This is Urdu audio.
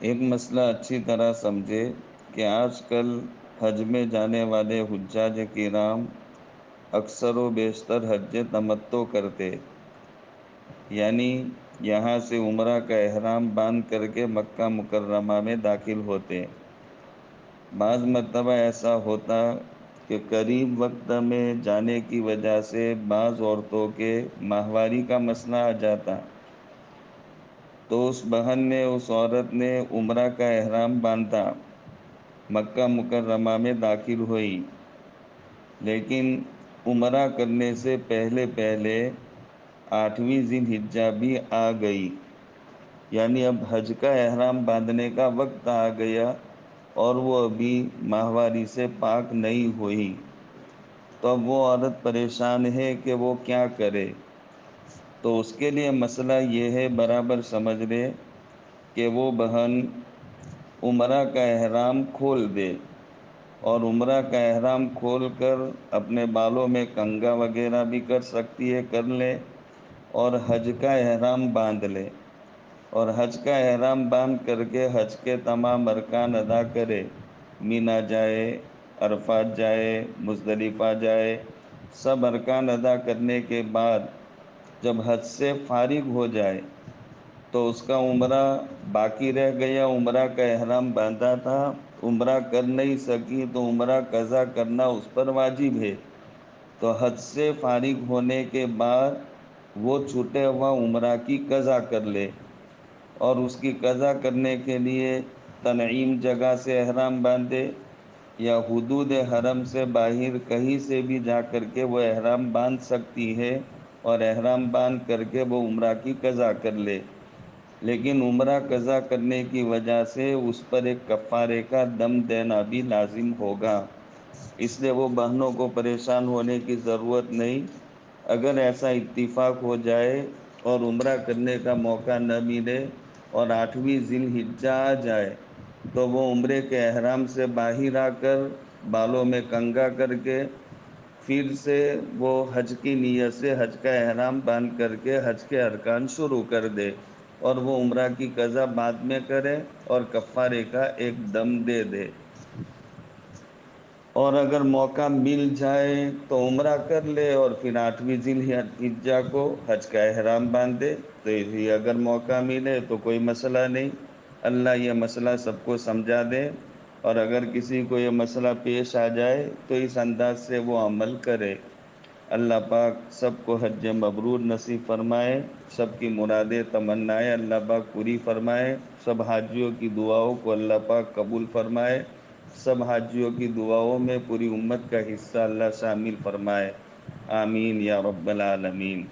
ایک مسئلہ اچھی طرح سمجھے کہ آج کل حج میں جانے والے حجاج کرام اکثر و بیشتر حج تمتع کرتے، یعنی یہاں سے عمرہ کا احرام باندھ کر کے مکہ مکرمہ میں داخل ہوتے۔ بعض مرتبہ ایسا ہوتا کہ قریب وقت میں جانے کی وجہ سے بعض عورتوں کے ماہواری کا مسئلہ آ جاتا، تو اس بہن نے، اس عورت نے عمرہ کا احرام باندھا، مکہ مکرمہ میں داخل ہوئی، لیکن عمرہ کرنے سے پہلے پہلے 8ویں ذی الحجہ بھی آ گئی، یعنی اب حج کا احرام باندھنے کا وقت آ گیا اور وہ ابھی ماہواری سے پاک نہیں ہوئی، تو اب وہ عورت پریشان ہے کہ وہ کیا کرے۔ تو اس کے لیے مسئلہ یہ ہے، برابر سمجھ لے کہ وہ بہن عمرہ کا احرام کھول دے، اور عمرہ کا احرام کھول کر اپنے بالوں میں کنگا وغیرہ بھی کر سکتی ہے، کر لے، اور حج کا احرام باندھ لے، اور حج کا احرام باندھ کر کے حج کے تمام ارکان ادا کرے، مینا جائے، عرفات جائے، مزدلفہ جائے، سب ارکان ادا کرنے کے بعد جب حج سے فارغ ہو جائے تو اس کا عمرہ باقی رہ گیا، عمرہ کا احرام باندھا تھا، عمرہ کر نہیں سکی تو عمرہ قضا کرنا اس پر واجب ہے۔ تو حج سے فارغ ہونے کے بعد وہ چھوٹے ہوا عمرہ کی قضا کر لے، اور اس کی قضا کرنے کے لیے تنعیم جگہ سے احرام باندھے، یا حدود حرم سے باہر کہیں سے بھی جا کر کے وہ احرام باندھ سکتی ہے، اور احرام باندھ کر کے وہ عمرہ کی قضا کر لے۔ لیکن عمرہ قضا کرنے کی وجہ سے اس پر ایک کفارے کا دم دینا بھی لازم ہوگا، اس لیے وہ بہنوں کو پریشان ہونے کی ضرورت نہیں۔ اگر ایسا اتفاق ہو جائے اور عمرہ کرنے کا موقع نہ ملے اور 8ویں ذی الحجہ آ جائے، تو وہ عمرے کے احرام سے باہر آ کر بالوں میں کنگا کر کے پھر سے وہ حج کی نیت سے حج کا احرام باندھ کر کے حج کے ارکان شروع کر دے، اور وہ عمرہ کی قضا بعد میں کرے اور کفارے کا ایک دم دے دے۔ اور اگر موقع مل جائے تو عمرہ کر لے اور پھر 8ویں ذی الحجہ کو حج کا احرام باندھ دے، تو یہ اگر موقع ملے تو کوئی مسئلہ نہیں۔ اللہ یہ مسئلہ سب کو سمجھا دے، اور اگر کسی کو یہ مسئلہ پیش آ جائے تو اس انداز سے وہ عمل کرے۔ اللہ پاک سب کو حج مبرور نصیب فرمائے، سب کی مرادیں تمنائیں اللہ پاک پوری فرمائے، سب حاجیوں کی دعاؤں کو اللہ پاک قبول فرمائے، سب حاجیوں کی دعاؤں میں پوری امت کا حصہ اللہ شامل فرمائے، آمین یا رب العالمین۔